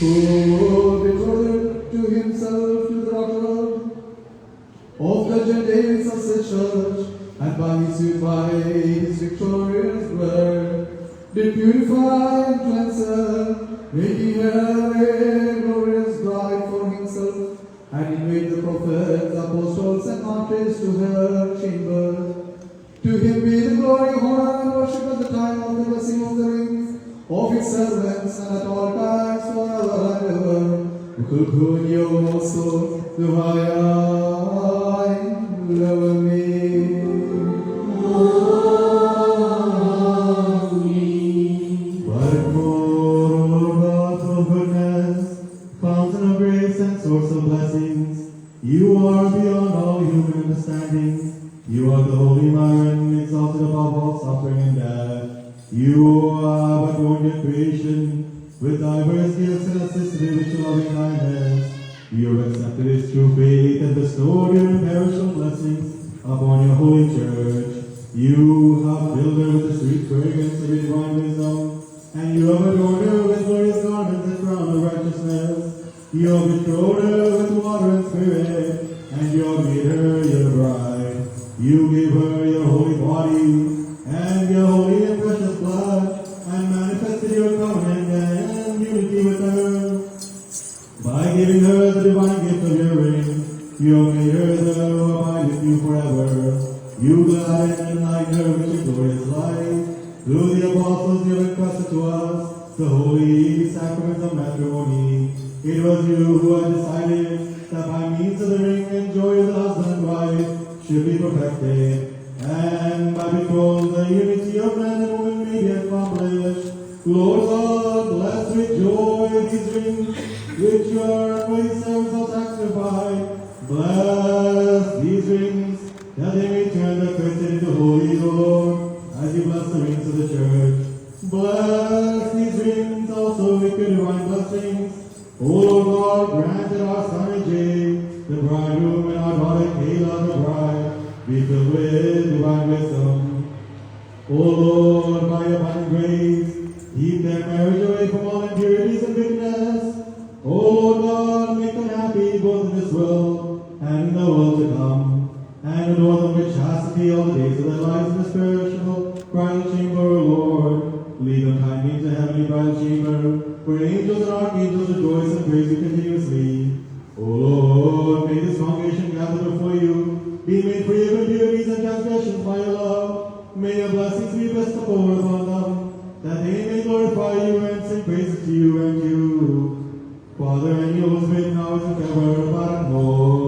Who betrothed to himself to the rock the Gentiles as a church, and by his victorious blood, did purify and cleanse her, making her a glorious bride for himself, and he made the prophets, apostles, and martyrs to her chamber. To him be the glory, honor, and worship at the time of the blessing of the rings of his servants, and at all times, forever and ever. Kukunyoso, Duhayai, love me. But more, God of goodness, fountain of grace and source of blessings, you are beyond all human understanding. You are the Holy Myron, exalted above all suffering and death. You are but wounded creation, with diverse gifts and assisted with your loving kindness. You have accepted his true faith and bestowed your imperishable blessings upon your holy church. You have filled her with the sweet fragrance of your divine wisdom, and you have adorned her with glorious garments and crown of righteousness. You have betrothed her with water and spirit, and you have made her your bride. You gave her your holy body and your holy and precious blood, and manifested your covenant and unity with her. By giving her the divine gift of your ring, you have made her who abide with you forever. You gladden and enlighten her with your glorious light. Through the apostles you have entrusted to us the holy sacraments of matrimony. It was you who had decided that by means of the ring and joy of the husband and wife should be perfected, and by betrothal the unity of man and woman may be accomplished. Lord God, bless with joy these rings which your unworthy servants have sanctified. Bless these rings, that they may turn the cursed into holy, Lord, as you bless the rings of the church. Bless these rings also with your divine blessings. O Lord God, grant that our son Ajay, the bridegroom, and our daughter Kayla, the bride, be filled with divine wisdom. O Lord, by your abundant grace, keep their marriage away from all impurities and wickedness. O Lord God, make them happy both in this world and in the world to come, and adorn them with chastity all the days of their lives in the spiritual bridal chamber, O Lord. Lead them kindly into heavenly bridal chamber, where angels and archangels rejoice and praise you continuously. O Lord, may this congregation gathered before you be made free of impurities and transgressions by your love. May your blessings be bestowed upon them, that they may glorify you and sing praises to you and you, Father, and you, Holy Spirit, now and forever, forevermore.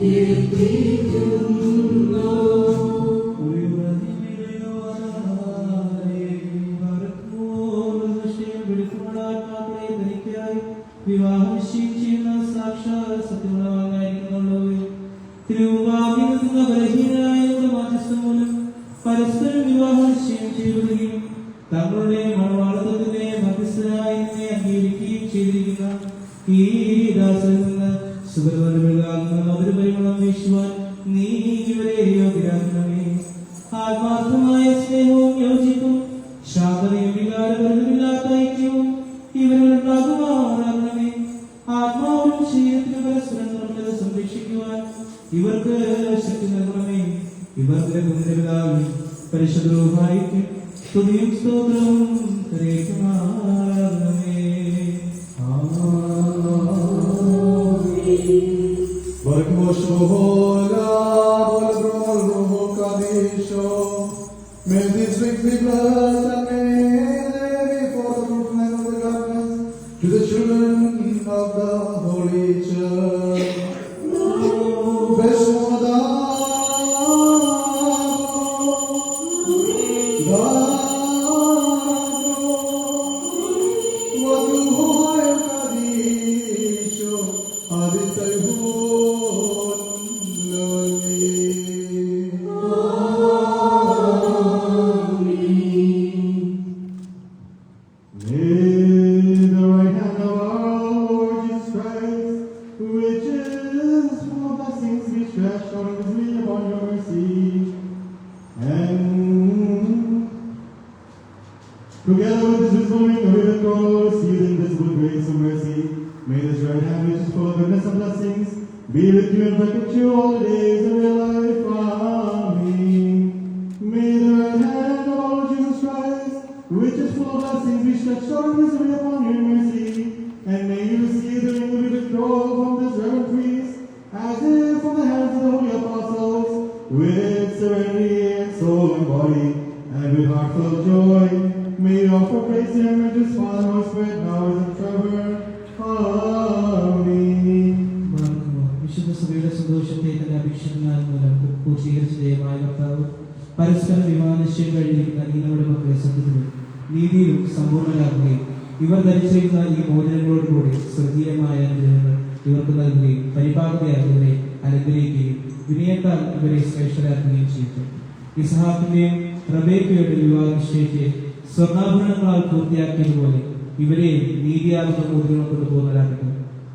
Give തിരുവാതിരുന്ന ബലഹീനരായ മാധ്യസ്ഥം മൂലം പരസ്പരം വിവാഹ നിശ്ചയം ചെയ്യുകയും തങ്ങളുടെ മണവാളത്വത്തിന്റെ മധ്യസ്ഥരായി എന്നെ അംഗീകരിക്കുകയും ചെയ്തിരിക്കുന്ന ഈ ദാസരിൽ നിന്ന് സുഗന്ധപരിമളാകുന്ന മധുരപരിമളം വീശുവാൻ നീ ഇവരെ യോഗ്യരാക്കണമേ. ആത്മാർത്ഥമായ സ്നേഹവും യോജിപ്പും ശാന്തതയും വികാരപരിതമില്ലാത്ത ഐക്യവും ഇവരുണ്ടാകുമാറാകണമേ. ആത്മാവിനും ശരീരത്തിനും പരസ്പരം നിർമ്മലത സംരക്ഷിക്കുവാൻ ഇവർക്ക് ശക്തി നൽകണമേ. ഇവർക്ക് പിതാവിനും പരിശുദ്ധ റൂഹായിക്കും സ്തുതിയും സ്തോത്രവും കരേറ്റുമാറാകണമേ. May this week be blessed and may they be for the fruitfulness of the darkness to the children of the Holy Church. Together with this wisdom and miracle, see the invisible grace and mercy. May this right hand, which is full of goodness and blessings, be with you and protect you all the days of your life. Amen. May the right hand of our Lord Jesus Christ, which is full of blessings, be stretched out visibly upon you in mercy. And may you receive the ring of your withdrawal from this reverend priest, as if from the hands of the holy apostles, with serenity and soul and body, and with heart full of joy. May you offer praise to him and to his Father, Holy Spirit, now and forever. Amen. വിശുദ്ധ സഭയുടെ സന്തോഷത്തെ തന്റെ അഭിഷേകനാൽ മൂലം പൂർത്തീകരിച്ച ദൈവമായ കർത്താവ് പരസ്പരം വിവാഹ നിശ്ചയം കഴിഞ്ഞിരിക്കുന്ന ഈ നമ്മുടെ മക്കളെ സത്യത്തിലും നീതിയിലും സമ്പൂർണ്ണരാക്കുകയും ഇവർ ധരിച്ചിരുന്ന ഈ മോചനങ്ങളോടുകൂടി സ്വർഗീയമായ അനുഗ്രഹങ്ങൾ ഇവർക്ക് നൽകുകയും പരിപാകതയായി ഇവരെ അനുഗ്രഹിക്കുകയും വിനയത്താൽ ഇവരെ ശ്രേഷ്ഠരാക്കുകയും ചെയ്തു. ഇസ്ഹാക്കിന്റെയും റബേക്കയുടെ വിവാഹ നിശ്ചയത്തെ സ്വർണ്ണാഭരണങ്ങളാൽ പൂർത്തിയാക്കിയതുപോലെ ഇവരെയും നീതിയാകുന്ന മോചനം കൊണ്ടുപോകുന്നവരാകട്ടെ.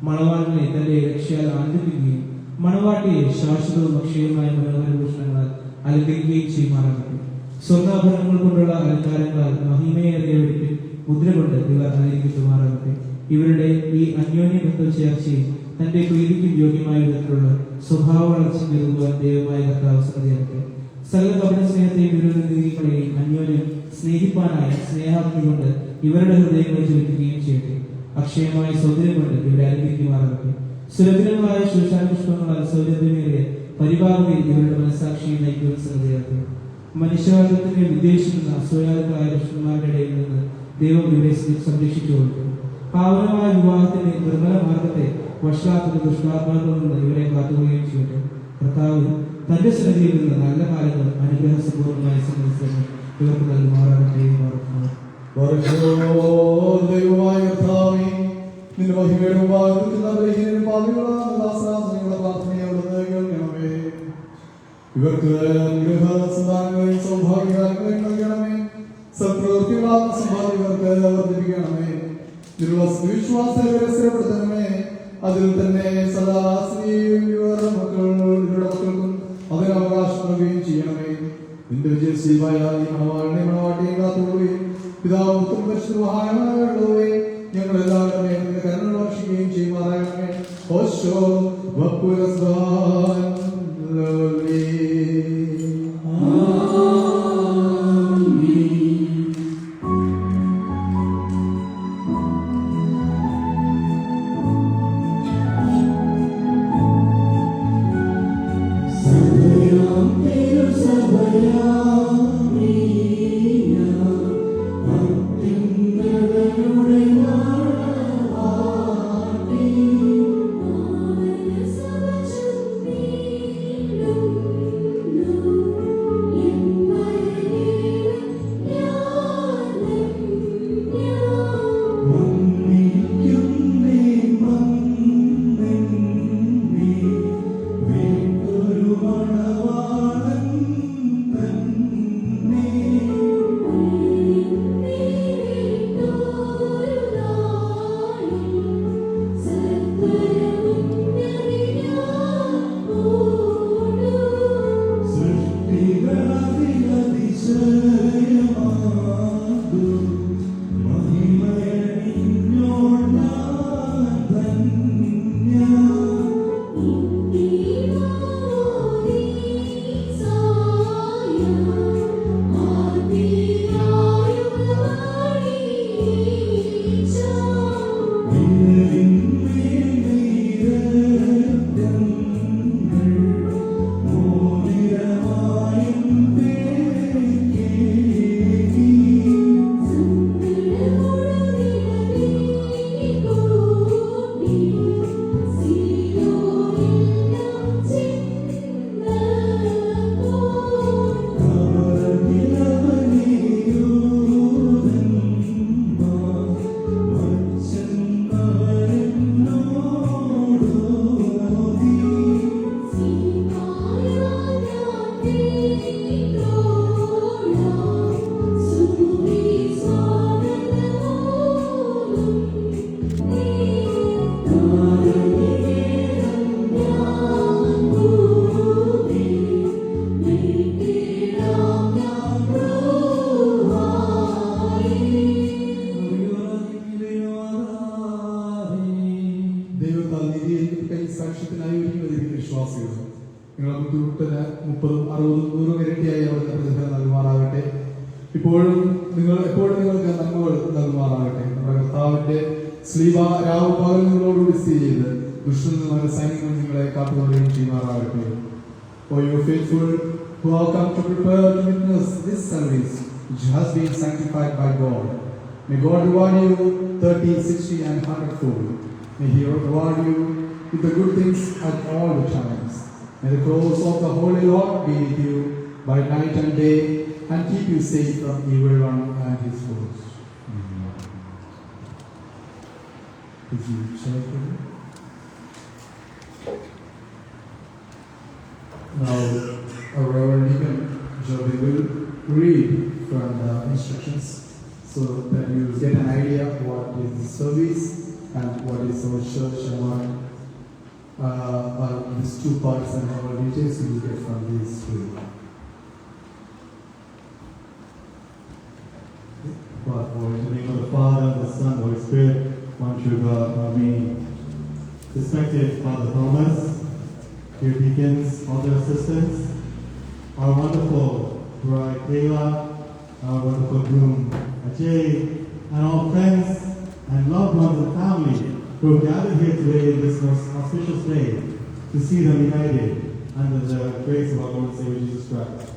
മണവാളിനെ തന്റെ രക്ഷയാൽ ആനന്ദിപ്പിക്കുകയും മണവാട്ടിയെ ശാശ്വതവും അക്ഷയവുമായ മനോഹരഭൂഷണങ്ങളാൽ അലങ്കരിക്കുകയും ചെയ്യുമാറാകട്ടെ. സ്വർണ്ണാഭരണങ്ങൾ കൊണ്ടുള്ള അലങ്കാരങ്ങളാൽ മഹിമയേറിയ വെടിപ്പിൽ മുദ്ര കൊണ്ട് ഇവർ അലങ്കരിക്കുമാറാകട്ടെ. ഇവരുടെ ഈ അന്യോന്യ ബന്ധ ചേർച്ചയിൽ തന്റെ പ്രീതിക്കും യോഗ്യമായ വിധത്തിലുള്ള സ്വഭാവ വളർച്ച നൽകുവാൻ ദൈവമായ കർത്താവ് ശ്രദ്ധയാകട്ടെ. സകല കപട സ്നേഹത്തെയും വിരോധികളെയും അന്യോന്യം സ്നേഹിപ്പാനായ സ്നേഹാഗ്നി കൊണ്ട് ഇവരുടെ ഹൃദയങ്ങളെ ജ്വലിക്കുകയും ചെയ്യട്ടെ. അക്ഷയമായ സൗന്ദര്യം കൊണ്ട് ഇവരെ അനുഗ്രഹിക്കുമാറാകട്ടെ. സുരഭിലമായ ശോഷാപുഷ്പങ്ങളാൽ സൗരഭ്യമേറിയ പരിപാലനയിൽ ഇവരുടെ മനസ്സാക്ഷിയെ നയിക്കുവാൻ ശ്രദ്ധയാകട്ടെ. മനുഷ്യവർഗത്തിനെ ഉദ്ദേശിക്കുന്ന അസൂയാലുക്കളായ പുഷ്പന്മാരുടെ ഇടയിൽ നിന്ന് ദൈവം ഇവരെ സംരക്ഷിച്ചു കൊടുക്കും. പാവനമായ വിവാഹത്തിന്റെ നിർമ്മല മാർഗത്തെ വഷളാക്കുന്ന ദുഷ്ടാത്മാക്കളിൽ നിന്ന് ഇവരെ കാത്തുകയും ചെയ്യട്ടെ. കർത്താവ് തന്റെ സന്നിധിയിൽ നിന്ന് നല്ല കാലങ്ങൾ അനുഗ്രഹസമ്പൂർണ്ണമായി സംബന്ധിച്ച് ഇവർക്ക് നൽകുമാറാകട്ടെ. ദൈവമായ കർത്താവേ, നിന്റെ മഹിമയുടെ മുമ്പാകെ ബലഹീനരും പാപികളായ ദാസരാജനങ്ങളുടെ പ്രാർത്ഥനയോട് കേൾക്കണമേ. ഇവർക്ക് അനുഗ്രഹ സന്താനങ്ങളെയും സൗഭാഗ്യങ്ങളെയും നൽകണമേ. സത്പ്രവൃത്തികളാകുന്ന സമ്പാദ്യം ഇവർക്ക് വർദ്ധിപ്പിക്കണമേ. വിശ്വാസത്തെ ഇവരെ സ്ഥിരപ്പെടുത്തണമേ. അതിൽ തന്നെ സദാ ഇവരുടെ മക്കൾക്കും അതിന് അവകാശം നൽകുകയും ചെയ്യണമേ. നിന്റെ വിജയശീലമായ ഈ മണവാട്ടിയെ കാത്തുകൊള്ളുകയും പിതാവും പരിശുദ്ധമായ ഞങ്ങളെല്ലാവരും കരുണ വർഷിക്കുകയും ചെയ്യുമാറാകണമേ. ഓശോ Good മണിക്കൂറിന് 30, 60, 100 ഇരട്ടിയായി അവർക്ക് പ്രതിഫലം നൽകുമാറാകട്ടെ. ഇപ്പോഴും എപ്പോഴും നിങ്ങൾക്ക് നന്മകൾ നൽകുമാറാകട്ടെ. നമ്മുടെ കർത്താവിന്റെ സ്ലീബ രാവും പകൽ നിങ്ങളോടുകൂടി സ്ഥിതി ചെയ്ത് ദുഷ്ടനിൽ നിന്നുള്ള സൈന്യങ്ങൾ നിങ്ങളെ കാത്തുകൊള്ളുകയും ചെയ്യുമാറാകട്ടെ. For you faithful who have come to prepare to witness this service which has been sanctified by God, may God reward you 30, 60 and 100-fold. May He reward you with the good things at all the times. May the cross of the Holy Lord be with you by night and day and keep you safe from evil one and his foes. Is you share with me? Now, our Reverend Deacon Joby will read from the instructions so that you get an idea what is the service and what is our church and what these two parts and all details you will get from this reading. In the name of the Father, the Son, the Holy Spirit, one true God, Amen. Respected Father Thomas, dear deacons, other assistants, our wonderful bride Kayla, our wonderful groom Ajay, and all friends and loved ones and family who have gathered here today in this most auspicious day to see them united under the grace of our Lord and Savior Jesus Christ.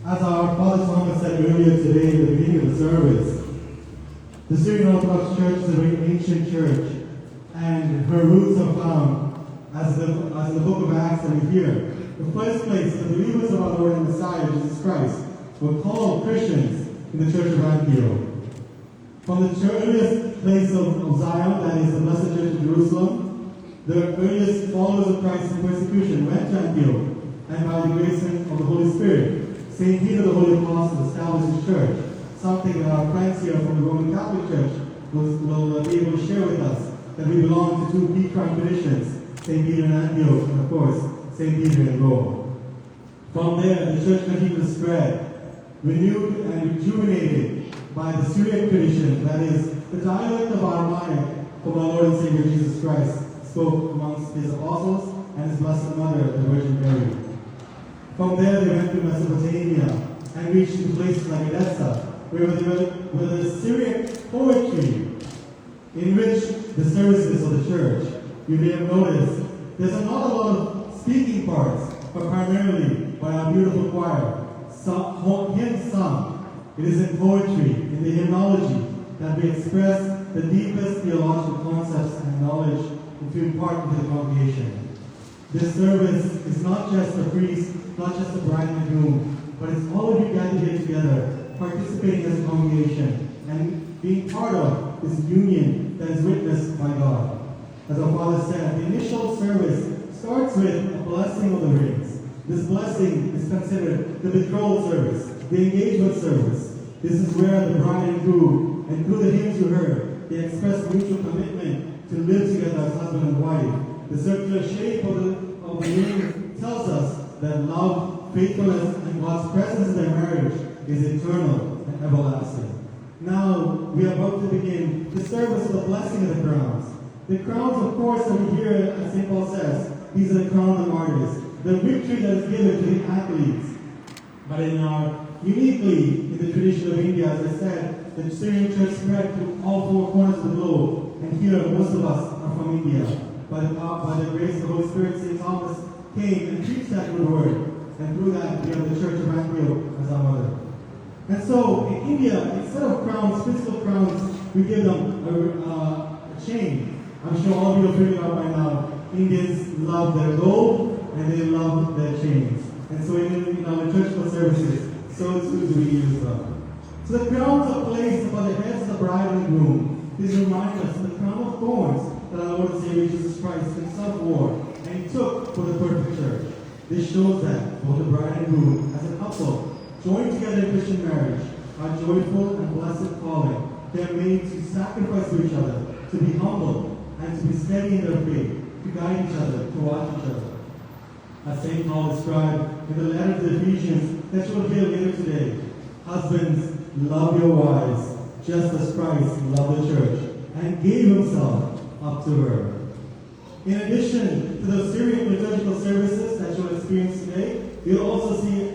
As our Father Thomas said earlier today in the beginning of the service, the Syrian Orthodox Church is a very ancient church, and her roots are found as in the book of Acts that we hear. The first place the believers of our Lord and Messiah, Jesus Christ, were called Christians in the Church of Antioch. From the earliest place of Zion, that is the Blessed Church of Jerusalem, the earliest followers of Christ in persecution went to Antioch, and by the grace of the Holy Spirit, St. Peter the Holy Apostle established his church, something that our friends here from the Roman Catholic Church will be able to share with us, that we belong to two Petrine traditions, St. Peter in Antioch, and of course, St. Peter in Rome. From there, the church continued to spread, renewed and rejuvenated by the Syriac tradition, that is, the dialect of Aramaic from our Lord and Savior Jesus Christ, spoke amongst his apostles and his blessed mother, the Virgin Mary. From there, they went to Mesopotamia and reached to places like Edessa, where the Syriac poetry enriched the services of the church. You may have noticed there's not a lot of speaking parts, but primarily by our beautiful choir, hymns sung. It is in poetry, in the hymnology, that we express the deepest theological concepts and knowledge to impart to the congregation. This service is not just the priest, not just the bride and groom, but it's all of you gathered here together, participating as a congregation, and being part of this union that is witnessed by God. As our Father said, the initial service starts with a blessing of the rings. This blessing is considered the betrothal service, the engagement service. This is where the bride and groom, and through the hymns you heard, they express mutual commitment to live together as husband and wife. The circular shape of the ring tells us that love, faithfulness, and God's presence in their marriage is eternal and everlasting. Now, we are about to begin the service of the blessing of the crowns. The crowns, of course, that we hear, as St. Paul says, these are the crowns of martyrs, the victory that is given to the athletes. But uniquely in the tradition of India, as I said, the Syrian church spread to all four corners of the globe, and here most of us are from India. By the grace of the Holy Spirit, St. Thomas came and preached that good word, and through that we have the Church of Antioch as our mother. And so, in India, instead of crowns, physical crowns, we give them a chain. I'm sure all of you have figured out by now, Indians love their gold and they love their chains. And so in our liturgical services, so too do we use them. So the crowns are placed upon the heads of the bride and groom. These remind us of the crown of thorns that our Lord and Savior Jesus Christ himself wore and he took for the perfect church. This shows that both the bride and groom, as a couple, joined together in Christian marriage, are joyful and blessed calling. They are made to sacrifice to each other, to be humble, and to be steady in their faith, to guide each other, to watch each other. As St. Paul described in the letter to the Ephesians that you will hear later today, husbands, love your wives, just as Christ loved the church and gave himself up to her. In addition to the Syrian liturgical services that you'll experience today. You'll also see,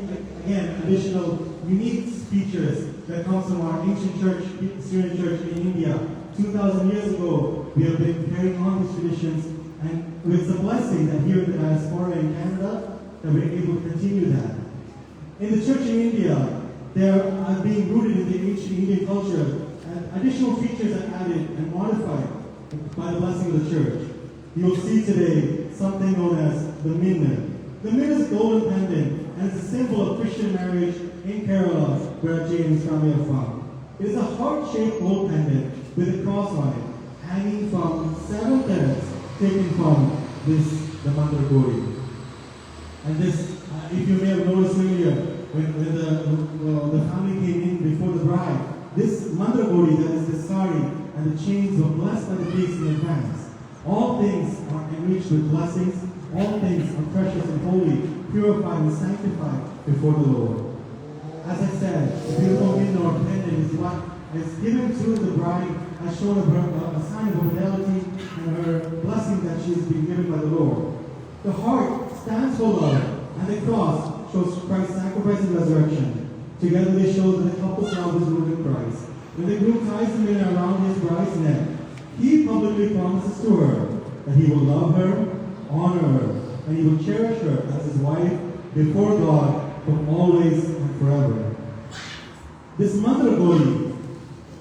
again, additional unique features that comes from our ancient church, Syrian church in India. 2,000 years ago, we have been carrying on these traditions, and it's a blessing that here in the diaspora in Canada, that we're able to continue that. In the church in India, they are being rooted in the ancient Indian culture, and additional features are added and modified by the blessing of the church. You'll see today something known as the minna. The minna is a golden pendant, and it's a symbol of Christian marriage in Kerala, where Jay and his family are from. It is a heart-shaped gold pendant with a cross on it, hanging from 7 threads taken from the Mandragori. And this, if you may have noticed earlier, when the family came in before the bride, this Mandragori, that is the sari, and the chains were blessed by the priests in advance. All things are enriched with blessings, all things are precious and holy, purified and sanctified before the Lord. As I said, the beautiful minna or pendant is what is given to the bride as shown of her, a sign of her fidelity and her blessing that she has been given by the Lord. The heart stands for love, and the cross shows Christ's sacrifice and resurrection. Together they show that the couple's love is rooted in Christ. When the groom ties the minna around his bride's neck, he publicly promises to her that he will love her, honor her, and he will cherish her as his wife before God for always and forever. This Mandragori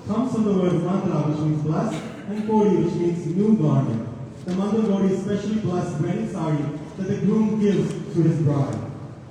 comes from the word mantra, which means blessed, and kori, which means new garment. The Mandragori is specially blessed wedding sari that the groom gives to his bride.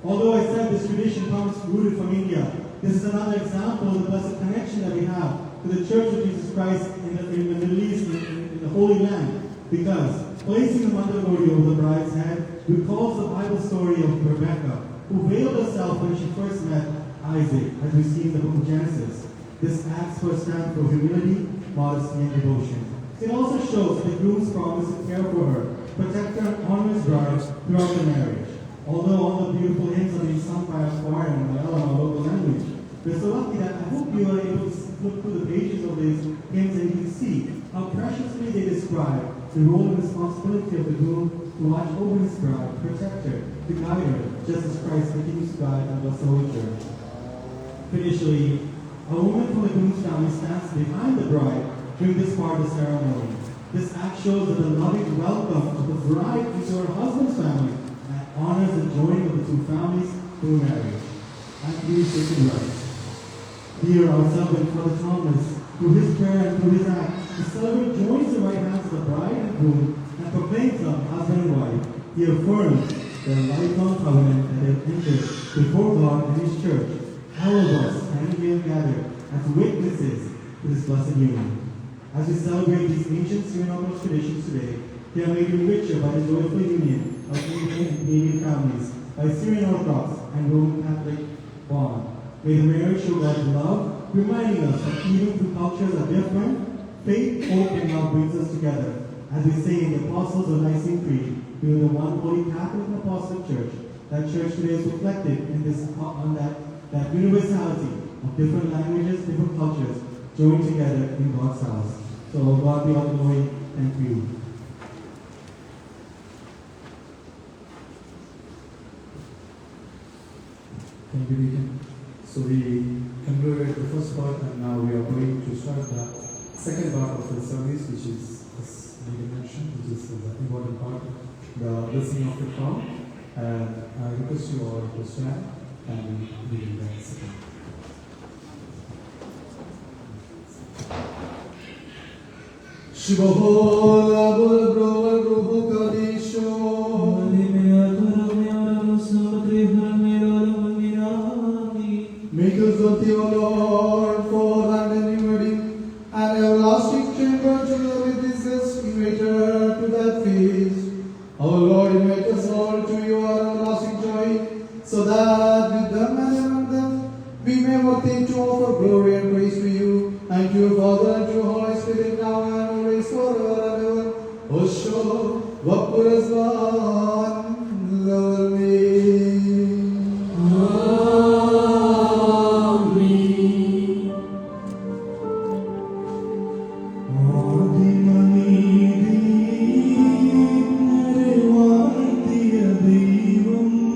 Although I said this tradition comes rooted from India, this is another example of the blessed connection that we have to the Church of Jesus Christ in the Middle East, in the Holy Land, because placing the Mandragori over the bride's head recalls the Bible story of Rebecca, who veiled herself when she first met Isaac, as we see in the book of Genesis. This acts for a stand for humility, modesty, and devotion. It also shows the groom's promise to care for her, protect her, and honor his bride throughout the marriage. Although all the beautiful hymns are being sung by our choir in Malayalam, our local language, we're so lucky that I hope you are able to look through the pages of these hymns and you can see how preciously they describe the role and responsibility of the groom to watch over his bride, protect her, to guide her, just as Christ continues to guide and bless the Holy Church. Traditionally, a woman from the groom's family stands behind the bride during this part of the ceremony. This act shows that the loving welcome of the bride into her husband's family and honors the joining of the two families through marriage. And please take it right. Here, our servant, Father Thomas, through his prayer and through his act, the celebrant joins the right hands of the bride and groom and proclaims them husband and wife. He affirms the lifelong covenant that they have entered before God and his church. All of us standing here gathered as witnesses to this blessed union. As we celebrate these ancient Syrian Orthodox traditions today, they are made even richer by the joyful union of Indian and Canadian families, by Syrian Orthodox and Roman Catholic bond. May the marriage show God's love, reminding us that even though cultures are different, faith, hope, and love brings us together. As we say in the Apostles of Nicene Creed, we are the one holy Catholic and Apostolic Church. That church today is reflected in this on that universality of different languages, different cultures, joined together in God's house. So God be all the glory. Thank you. Thank you, Deacon. So we concluded the first part, and now we are going to start the second part of the service, which is, as Deacon mentioned, which is the important part, the blessing of the crown. And I request you all to stand and we begin the second. Shivohola Bulbro Ruhu Kadisho. Make us worthy, O Lord, for thine wedding and everlasting chamber to the witnesses invited to that feast. O Lord, invite us all to your everlasting joy, so that with them and among them we may worthy to offer glory and praise to you, and to your Father and to your Holy Spirit, now and always, forever and ever. Osho Vapurazvan Lalmi. ദൈവം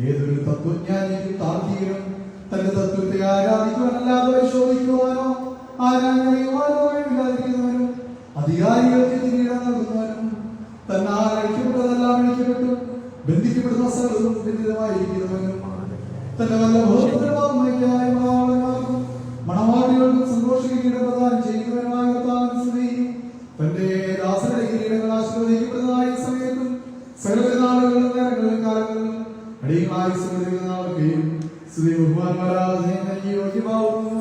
ഏതൊരു തത്വജ്ഞാനിയും താർക്കികനും തന്റെ തന്റെ തത്വത്തെ ആരാധിക്കുവാനല്ലാതെ പരിശോധിക്കുവാനോ ആരാധനയുവാനോ കഴിവില്ലാതിരിക്കുന്നവനും അധികാരികൾക്ക് കിരീടം നൽകുന്നവനും തന്നാൽ അഴിക്കപ്പെട്ടതെല്ലാം അഴിക്കപ്പെട്ടു ബന്ധിക്കപ്പെടുന്ന സ്ഥലവും ബന്ധിതമായിരിക്കുന്നവനും തന്റെ വല്ല ബോധത്തിനുമായി മണവാട്ടികൾക്കും സന്തോഷ കിരീടം പ്രദാനം ചെയ്യുന്നവനുമായ കർത്താവിന്റെ സ്തുതി. തന്റെ ദാസരുടെ കിരീടങ്ങൾ ആശീർവദിക്കപ്പെടുന്നതായ സമയത്തും സകലനാളുകളിലും നേരങ്ങളിലും കാലങ്ങളിലും അടിയങ്ങളായി സ്തുതിക്കുന്നവർക്കെയും സ്തുതി ബഹുമാന്മാരാധന യോഗ്യമാവുന്നു.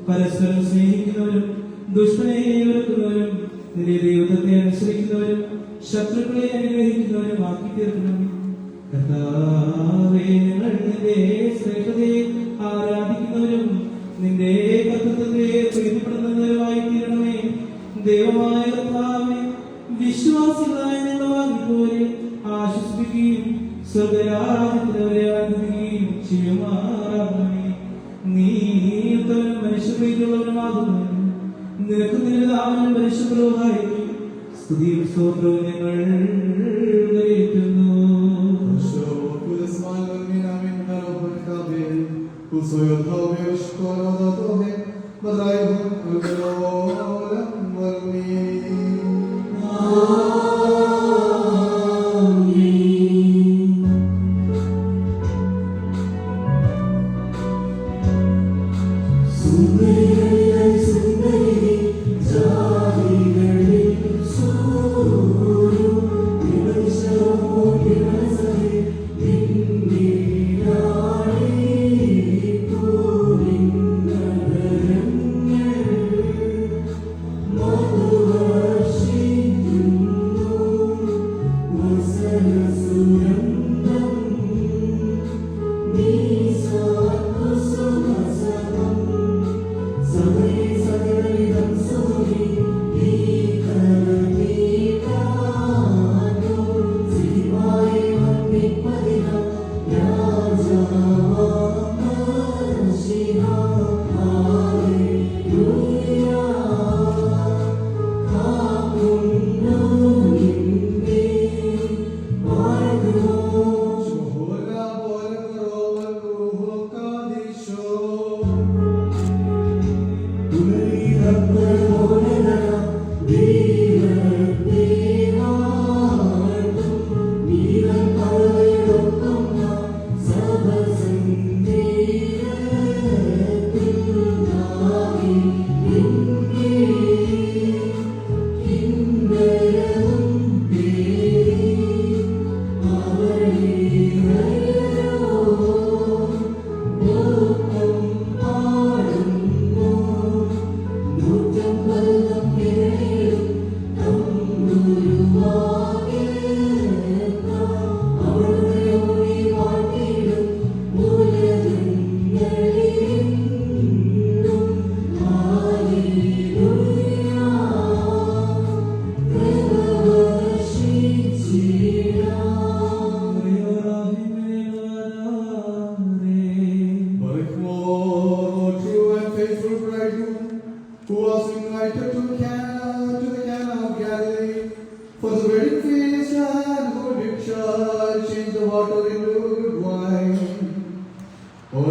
പരസ്പരം സ്നേഹിക്കുന്നവരും ദുഷ്ടനെ വെറുക്കുന്നവരും നിന്റെ ദൈവത്തെ അനുസരിക്കുന്നവരും ശത്രുക്കളെ അനുഗ്രഹിക്കുന്നവരും ആക്കി തീർക്കണം. കർത്താവേ, ഞങ്ങൾ നിന്റെ ശ്രേഷ്ഠതയെ ആരാധിക്കുന്നവരും നിന്റെ കർത്തൃത്വത്തെ പ്രീതിപ്പെടുന്നവരുമായി തീരണമേ. ദൈവമായ കർത്താവേ, വിശ്വാസികളായ ഞങ്ങൾ വാങ്ങിപ്പോരെ ആശ്വസിപ്പിക്കുകയും സ്വർഗ്ഗരാജ്യത്തിലവരെ ആനന്ദിക്കുകയും ചെയ്യുമാറാകണമേ. നീ മനുഷ്യപ്രീതിയുള്ളവനുമാകുന്നു. നിനക്ക് നിരതാവനും പരിശുദ്ധവുമായിരിക്കും സ്തുതിയും സ്തോത്രവും ഞങ്ങൾ കരയേറ്റുന്നു.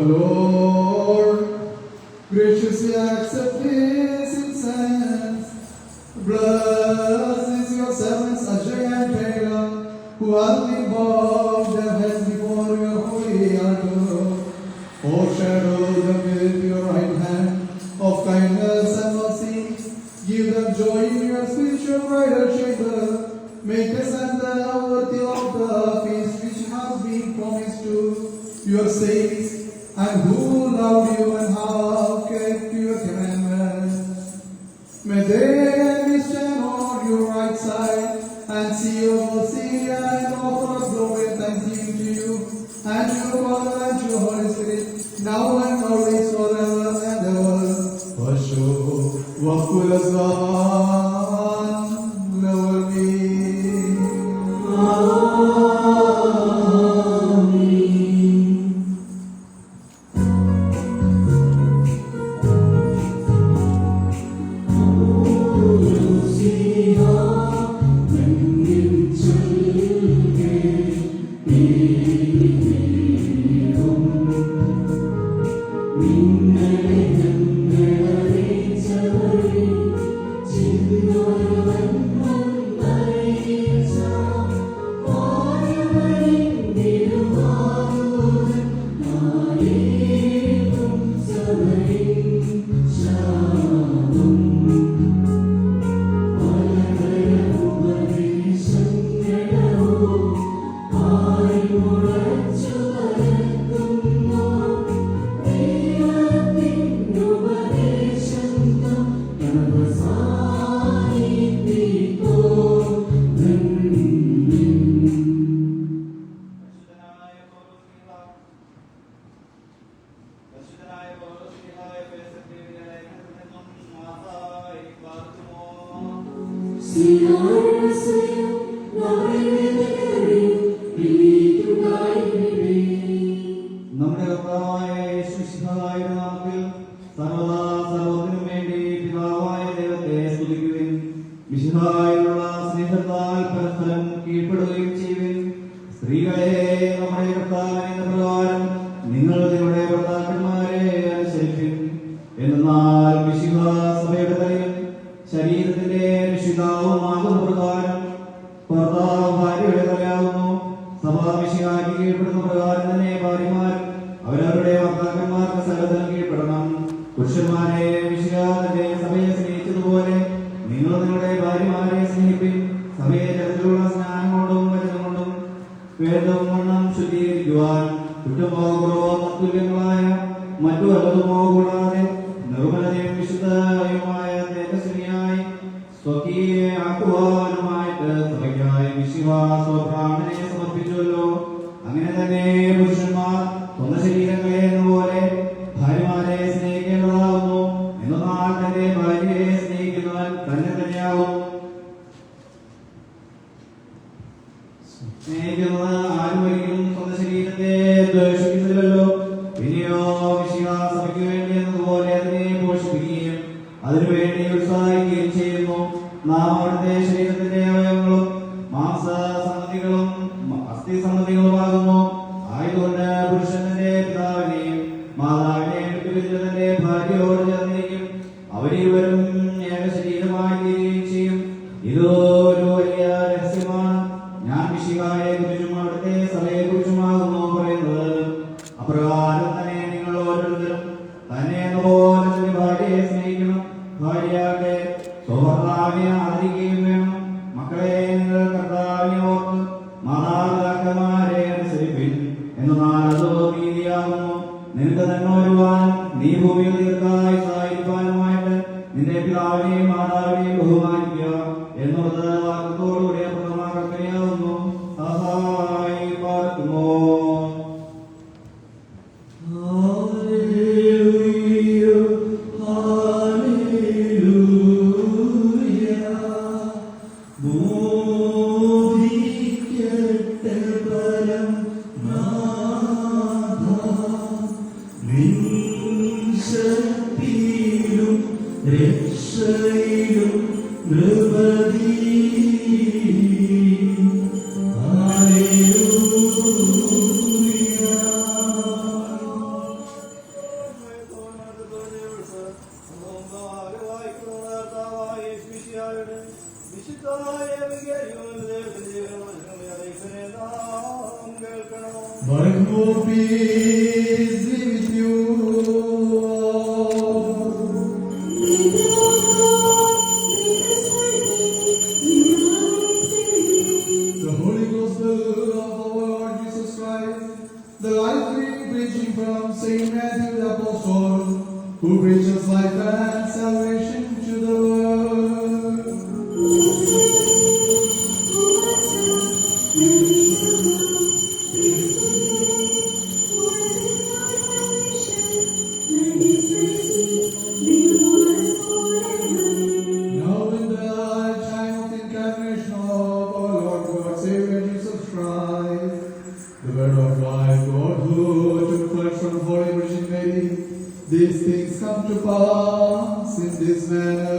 Lord, graciously accept this incense. Bless your servants Ajay and Taylor, who have been bowed their heads before your holy altar. Foreshadow them with your right hand of kindness and mercy. Give them joy in your spiritual bridal chamber. Make us and worthy of the feast which has been promised to your saints, and who love you and have kept your commandments. May they stand on your right side and see your mercy and offer us glory and thanksgiving to you and to your Father and to your Holy Spirit, now and always, forever and ever. Vasho Vakulasvan Navami. നമ്മുടെ കർത്താവായ യേശുമിശിഹായുടെ നാമത്തിൽ സർവ്വദാ സർവ്വത്തിനും വേണ്ടി പിതാവായ ദൈവത്തെ സ്തുതിക്കുവിൻ. മിശിഹായിലുള്ള സ്നേഹത്താൽ പരസ്പരം കീഴ്പ്പെടുകയും ചെയ്യുവിൻ. സ്ത്രീകളെ നമ്മുടെ കർത്താവിന്റെ പ്രകാരം നിങ്ങൾ നിങ്ങളുടെ ഭർത്താക്കന്മാരെ അനുസരിപ്പിൻ. എന്നാൽ മിശിഹ സഭയുടെ തലയും ശരീരത്തിന്റെ രക്ഷിതാവുമാകുന്ന പ്രകാരം ഭർത്താവ് ഭാര്യയുടെ തലയാകുന്നു. സഭ മിശിഹായ്ക്ക് കീഴ്പ്പെടുന്ന പ്രകാരം തന്നെ ഭാര്യമാരും അവരവരുടെ ഭർത്താക്കന്മാർക്ക് സകലത്തിനും കീഴ്പ്പെടണം. പുരുഷന്മാരെ മിശിഹ തന്റെ സഭയെ സ്നേഹിച്ചതുപോലെ നിങ്ങൾ നിങ്ങളുടെ ഭാര്യമാരെ സ്നേഹിപ്പിൻ. സഭയെ ജലത്തിലുള്ള സ്നാനം കൊണ്ടും വചനം കൊണ്ടും വേദവും വണ്ണം ശുദ്ധീകരിക്കുവാൻ കുറ്റമോ കുറവോ തത്തുല്യങ്ങളായ മറ്റു വല്ലതുമോ കൂടാതെ നിർമ്മലതയും വിശുദ്ധയുമായ തേജസ്വിനിയായി സ്വകീയെ ആക്കുവാനുമായിട്ട് സഭയ്ക്കായി വിശ്വാസപ്രാണനെ സമർപ്പിച്ചുവല്ലോ. അങ്ങനെ തന്നെ പുരുഷന്മാർ സ്വന്തം ശരീരങ്ങളെ എന്നപോലെ ഭാര്യമാരെ സ്നേഹിക്കേണ്ടതാകുന്നു. എന്നാൽ തന്റെ ഭാര്യയെ സ്നേഹിക്കുന്നവൻ തന്നെ തന്നെയാകും. സ്നേഹിക്കുന്നത് ആരും ഒരിക്കലും സ്വന്തം ശരീരത്തെ ദ്വേഷിക്കുന്നില്ലല്ലോ. ഇനിയോ മിശിഹാ സഭയ്ക്ക് വേണ്ടി എന്നതുപോലെ അതിനെ പോഷിപ്പിക്കുകയും അതിനുവേണ്ടി ഉത്സാഹിക്കുകയും ചെയ്യുന്നു. നാം അവിടുത്തെ ശരീരത്തിന്റെ അവയവങ്ങളും മാംസസംഗതികളും അസ്ഥിസംഗതികളുമാകുന്നു. ആയതുകൊണ്ട് പുരുഷന്റെ പിതാവിനെയും മാതാവിനെയും വിട്ടുപിരിഞ്ഞ് തന്റെ ഭാര്യയോട് ചേർന്നിരിക്കും. അവരിരുവരും ഏക ശരീരമായി തീരുകയും ചെയ്യും. ഇതൊരു വലിയ രഹസ്യമാണ്. ഞാൻ മിശിഹായെ കുറിച്ചും അവിടുത്തെ സഭയെ കുറിച്ചുമാകുന്നു പറയുന്നത്. അപ്രകാരം തന്നെ നിങ്ങൾ ഓരോരുത്തരും തന്നെ പോലെ തന്റെ ഭാര്യയെ സ്നേഹിക്കണം. ഭാര്യയാകട്ടെ സ്വഭർത്താവിനെ ആദരിക്കുകയും വേണം. മക്കളെ നിങ്ങൾ കർത്താവിനെ ഓർത്ത് മാതാപിതാക്കന്മാരെ അനുസരിപ്പിൻ. എന്നാൽ അത് നീതിയാകുന്നു. നിനക്ക് നന്മ വരുവാനും നീ ഭൂമിയിൽ ദീർഘായുസ്സായിരിക്കാനുമായിട്ട് നിന്റെ പിതാവിനെയും മാതാവിനെയും ബഹുമാനിക്കുക എന്നുള്ളത് വാക്കത്തോടുകൂടിയ പ്രഥമ കൽപ്പനയാകുന്നു. സഹായി പാർക്കുമോ. Hallelujah. But more peace be with you. The Holy Gospel of our Lord Jesus Christ, the life-giving preaching from Saint Matthew the Apostle, who preaches life and salvation to the world. Now in the time of incarnation of our Lord God, Savior Jesus Christ, the Word of life, God who took flesh from Holy Virgin Mary, these things come to pass in this manner.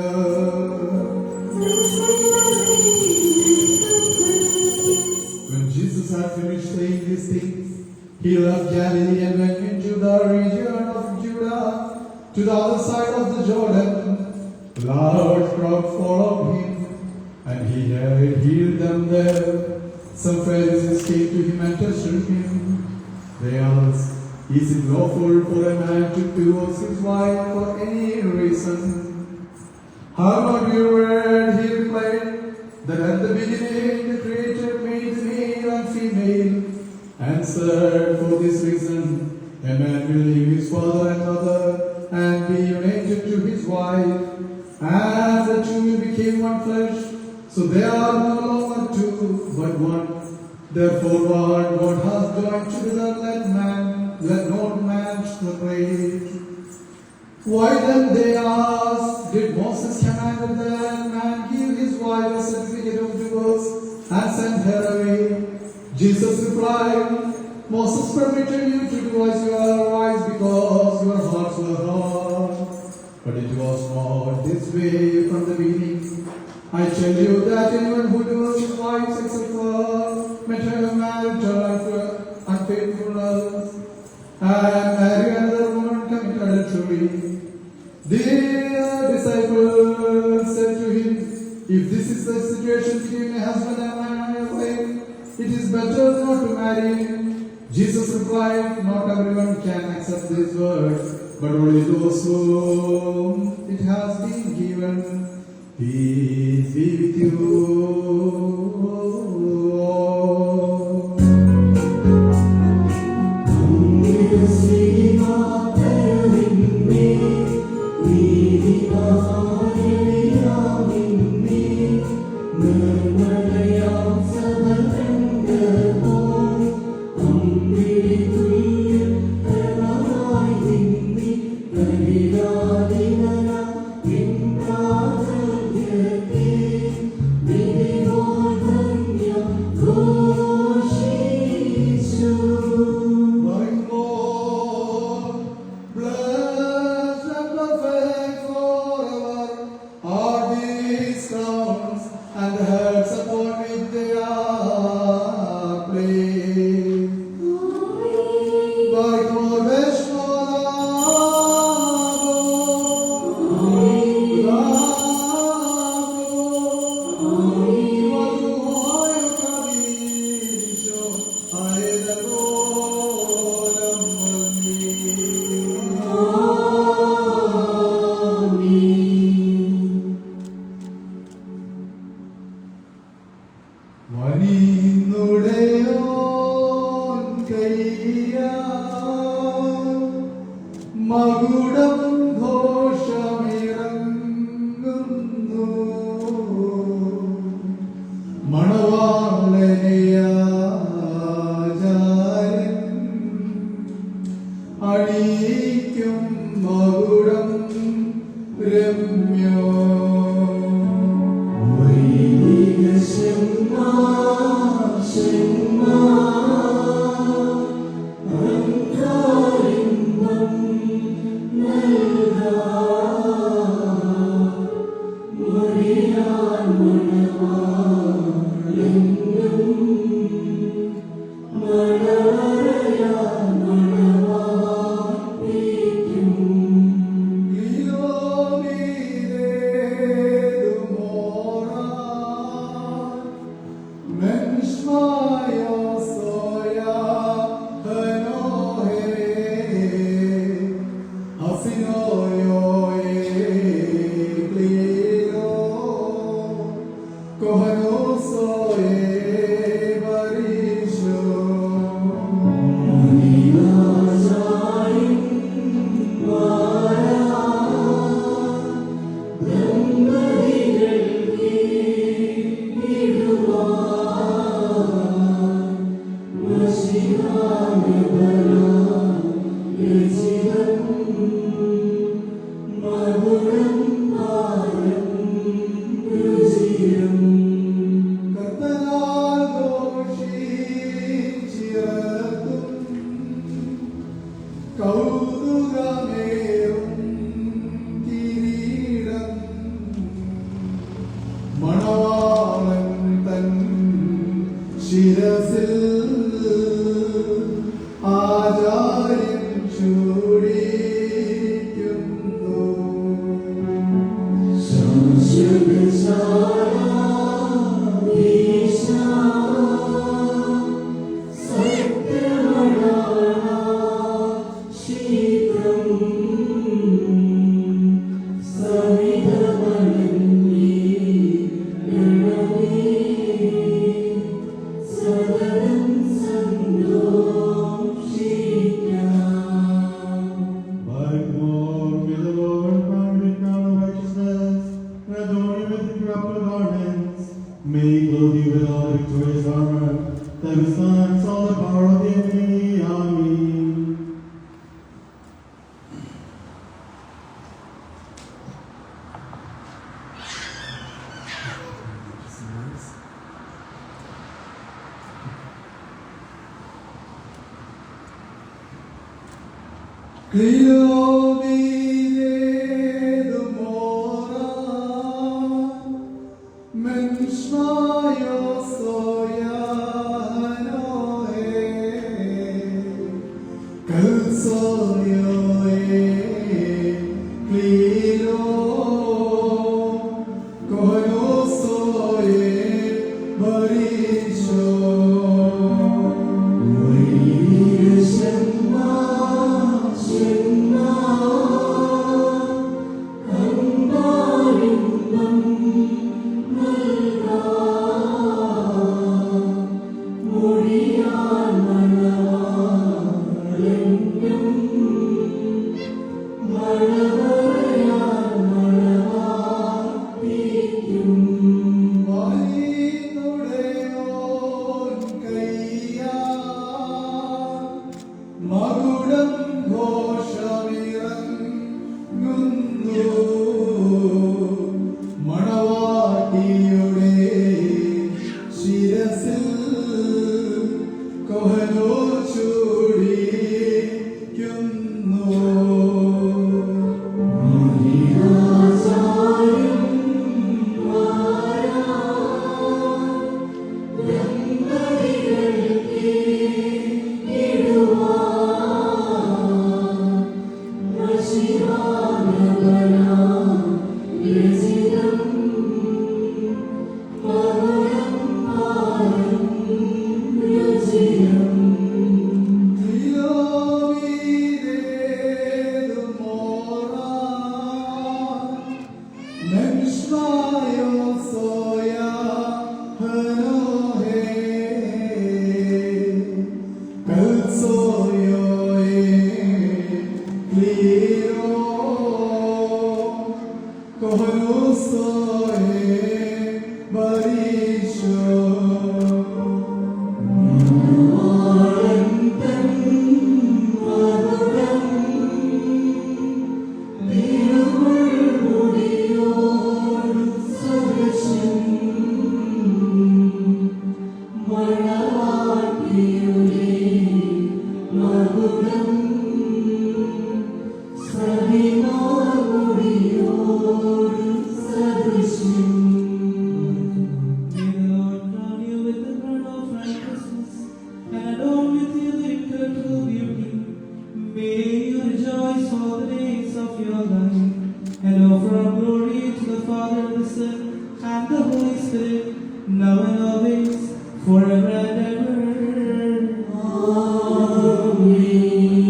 When Jesus had finished saying these things, he left Galilee and went into the region of Judah, to the other side of the Jordan. Large crowds followed him, and he had healed them there. Some Pharisees came to him and tested him. They asked, "Is it lawful for a man to divorce his wife for any reason?" "Have not you read," he replied, "that at the beginning the Creator made the male and female, and said, for this reason, a man will leave his father and mother and be united to his wife, and the two will become one flesh. So they are no longer two, but one. Therefore, what God has joined together, let not man separate." Why then, they asked, did Moses command that man give his wife a certificate of divorce and send her away? Jesus replied, "Moses permitted you to divorce your wives because your hearts were hard. But it was not this way from the beginning. I tell you that anyone who divorces his wife except for marital unfaithfulness and marry another woman commit adultery." The disciples said to him, "If this is the situation between a husband and a wife, it is better not to marry." Jesus replied, "Not everyone can accept this word, but only those whom it has been given. Peace be with you." മകുടം ഘോഷമിറങ്ങുന്നു മണവാളനെയാചാര്യൻ അണിയിക്കും മകുടം രമ്യോ Amen. കൗതുകമേറും കിരീടം മണവാളൻ തൻ ശിരസിൽ ആചാര്യൻ ചൂടിക്കുന്നു. May he clothe you with all victorious armor, that withstands all the power of the enemy. Amen. Forever and ever. Amen.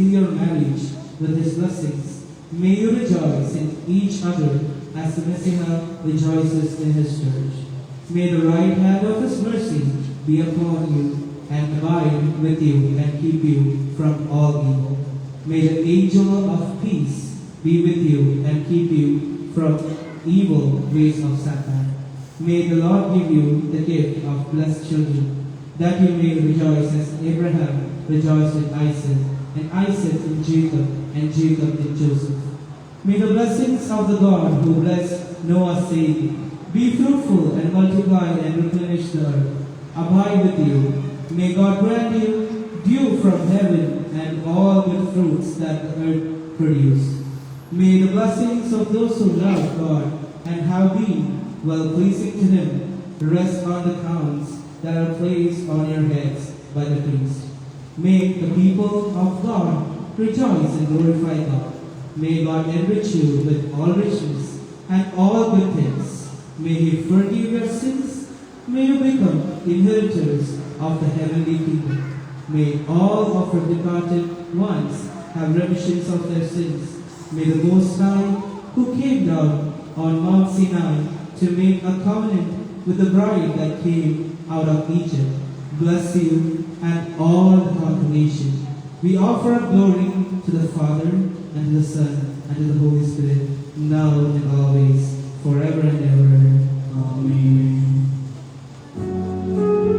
seal your marriage with his blessings. May you rejoice in each other as the Messiah rejoices in his church. May the right hand of his mercy be upon you and abide with you and keep you from all evil. May the angel of peace be with you and keep you from evil ways of Satan. May the Lord give you the gift of blessed children, that you may rejoice as Abraham rejoiced in Isaac, and Isaac in Jacob, and Jacob in Joseph. May the blessings of the God who blessed Noah saying, "Be fruitful and multiply and replenish the earth," abide with you. May God grant you dew from heaven and all good fruits that the earth produces. May the blessings of those who love God and have been well-pleasing to Him rest on the crowns that are placed on your heads by the priest. May the people of God rejoice and glorify God. May God enrich you with all riches and all good things. May He forgive your sins. May you become inheritors of the heavenly kingdom. May all of your departed ones have remissions of their sins. May the Most High, who came down on Mount Sinai to make a covenant with the bride that came out of Egypt, bless you and all the congregation. We offer up glory to the Father, and to the Son, and to the Holy Spirit, now and always, forever and ever. Amen. Thank you.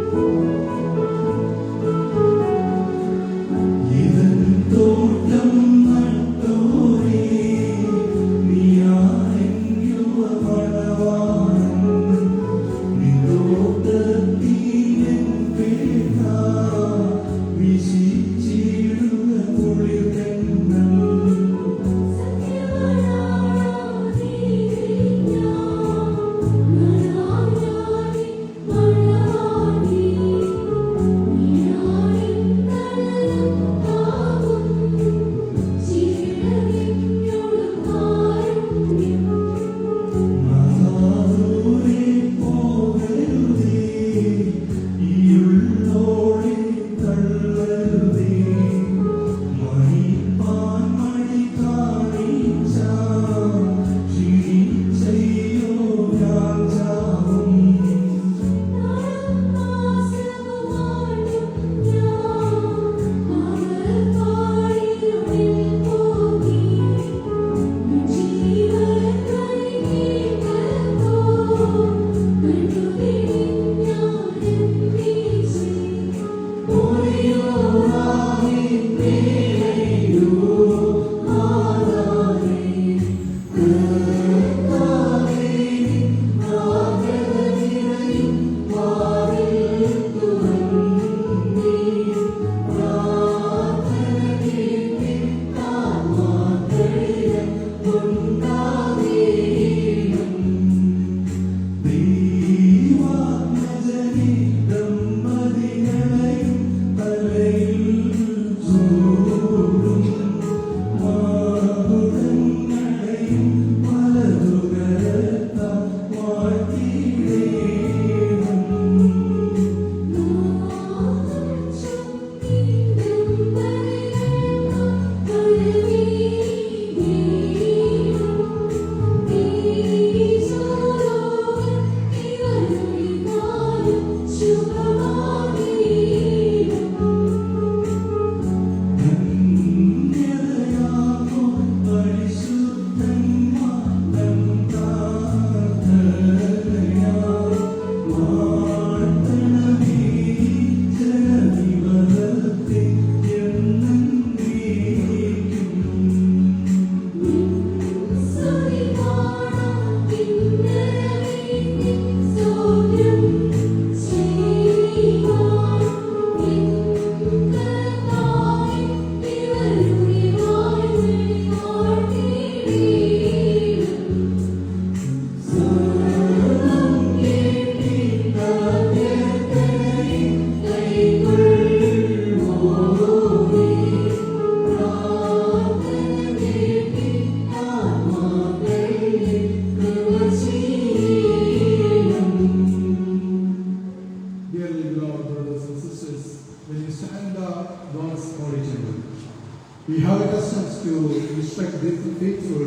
have a custom to instruct the faithful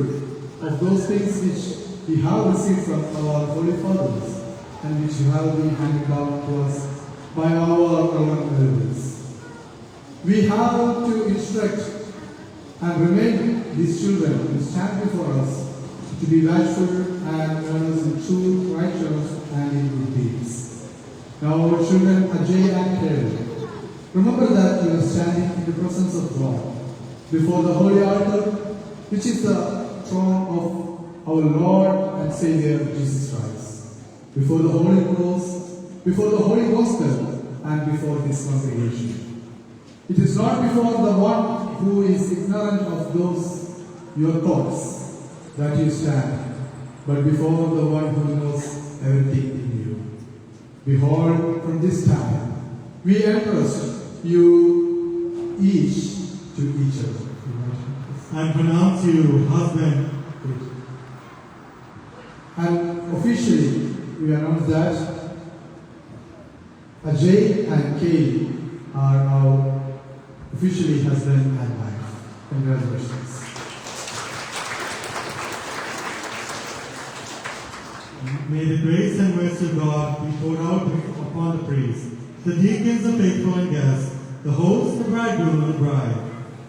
of those things which we have received from our holy fathers and which have been handed down to us by our elders. We have to instruct and remain these children who stand before us to be watchful and learners in truth, righteousness, and in good deeds. Now, our children Ajay and Kerry, remember that you are standing in the presence of God, before the holy altar, which is the throne of our Lord and Savior Jesus Christ, before the holy cross, before the holy gospel, and before His congregation. It is not before the one who is ignorant of those your thoughts that you stand, but before the one who knows everything in you. Behold, from this time, we entrust you each to each other. And pronounce you husband. And officially, we announce that Ajay and Kay are now officially husband and wife. Congratulations. May the grace and mercy of God be poured out upon the priests, the deacons, the faithful and guests, the host, the bridegroom, and the bride.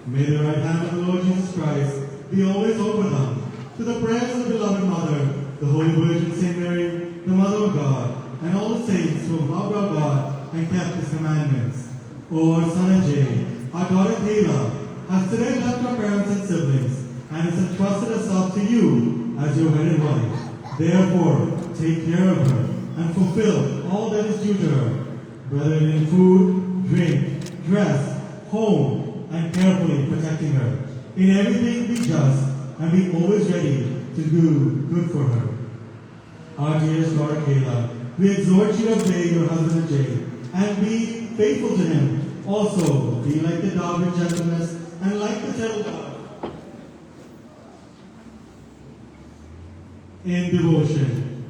May the right hand of the Lord Jesus Christ be always over them. To the prayers of the beloved Mother, the Holy Virgin Saint Mary, the Mother of God, and all the saints who have loved our God and kept His commandments. O our son Ajay, our daughter Kayla, has today left our parents and siblings, and has entrusted herself to you as your wedded wife. Therefore, take care of her and fulfill all that is due to her, whether in food, drink, dress, home, and carefully protecting her. In everything be just and be always ready to do good for her. Our dearest daughter Kayla, we exhort you to obey your husband Ajay and be faithful to him. Also, be like the dove in gentleness and like the turtle dove in devotion.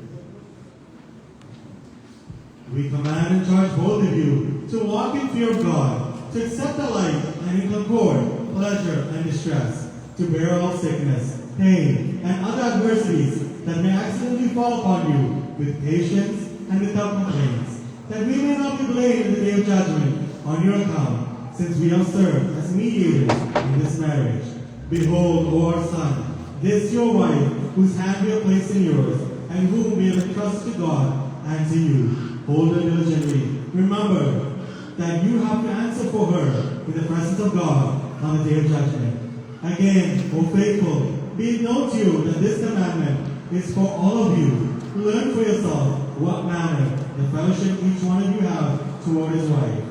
We command and charge both of you to walk in fear of God, to accept alike and in concord, pleasure and distress, to bear all sickness, pain, and other adversities that may accidentally fall upon you with patience and without complaints, that we may not be blamed in the day of judgment on your account, since we have served as mediators in this marriage. Behold, O our son, this your wife, whose hand we have placed in yours, and whom we have entrusted to God and to you. Hold her diligently. Remember that you have to answer for her in the presence of God on the day of judgment. Again, O faithful, be it known to you that this commandment is for all of you. Learn for yourself what manner the fellowship each one of you have toward his wife.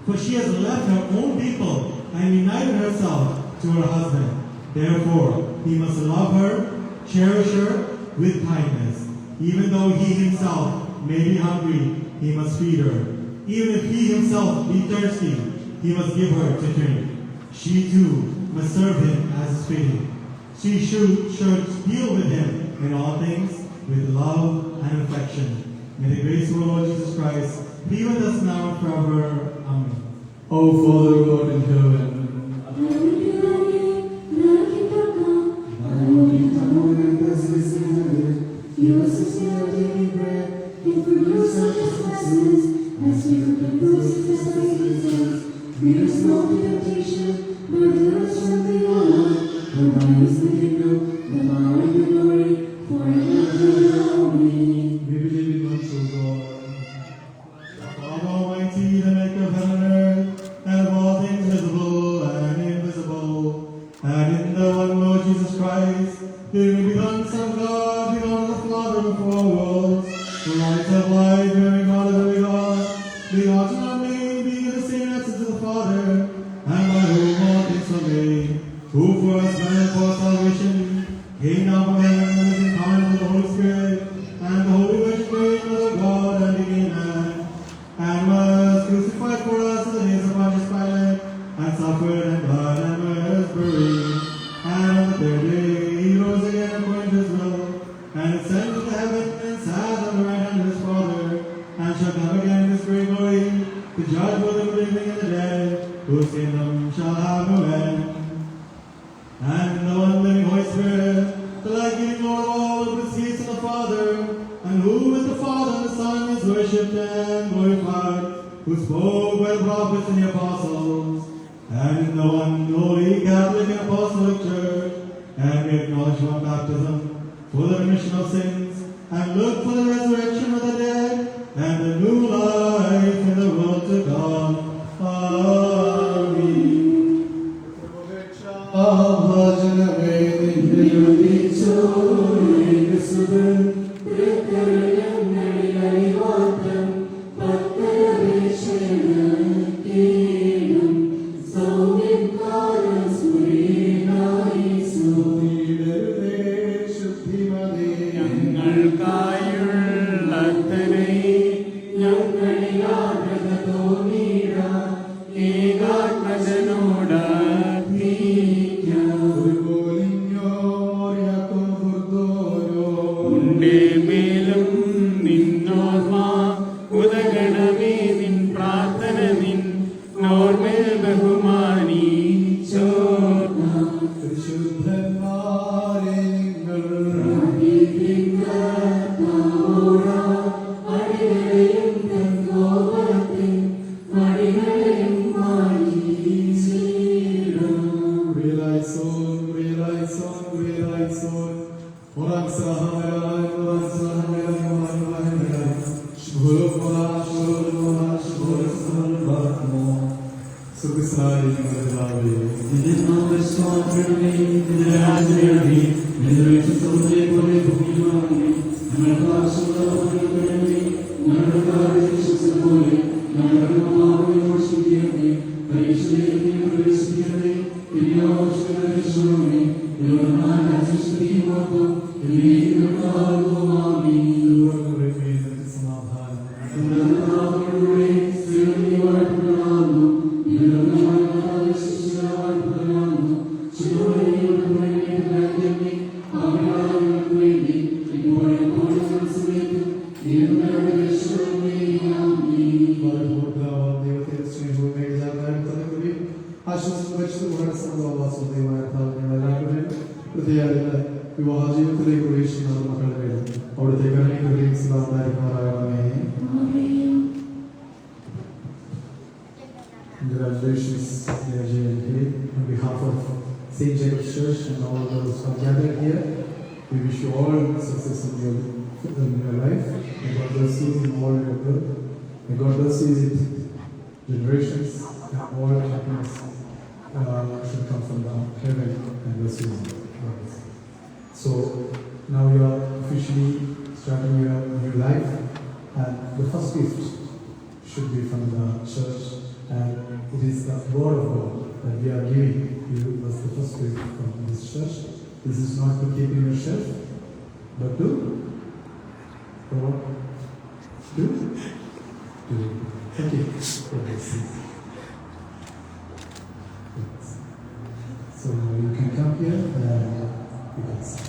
For she has left her own people and united herself to her husband. Therefore, he must love her, cherish her with kindness. Even though he himself may be hungry, he must feed her. Even if he himself be thirsty, he must give her to drink. She too must serve him as is fitting. She should deal with him in all things with love and affection. May the grace of our Lord Jesus Christ be with us now and forever. Amen. O Father God in heaven, give us this day our daily bread, and forgive us our trespasses, as we forgive those who trespass against us. Lead us not into temptation, but deliver us from the evil. For thine is the kingdom, the power, and the glory, forever and ever. Amen. we believe in one true God. God Almighty, the maker of heaven and earth, and of all things visible and invisible, and in the one Lord Jesus Christ, the only begotten Son of God, begotten of the Father before all worlds, the light of light, very God of very God, begotten of me, being the same essence of the Father, and by whom all things are made, who for us men for salvation came down from heaven and is incarnate with the Holy Spirit, and the Holy Virgin Mary, Mother of God, and became man, and was crucified for us in the days of Pontius Pilate, and suffered and died and was buried, and on the third day he rose again according to his will, and ascended to heaven and sat on the right hand of his Father, and shall come again in his great glory to judge both the living and the dead, whose kingdom shall have no end. who spoke by the prophets and the apostles, and in the one holy Catholic and Apostolic Church, and we acknowledge one baptism for the remission of sins, and look for the resurrection of the dead, and the new life in the world to come. Amen. Congratulations, dear JLK. On behalf of St. Jacob's Church and all those who are gathered here, we wish you all success in your life. May God bless you in all your good. May God bless you in generations and all happiness should come from the heaven and bless you. So now you are officially starting your new life, and the first gift should be from the church, and it is the word of God that we are giving you as the first gift from this church. This is not to keep in your shelf, but to do. Thank you. So you can come here and you can see.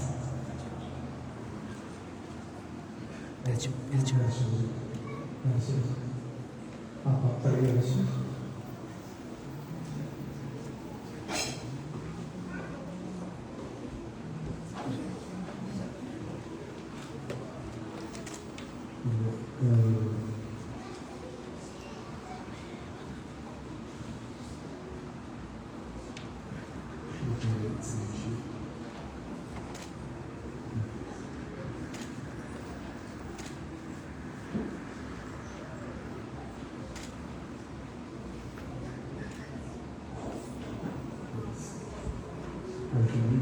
Thank you.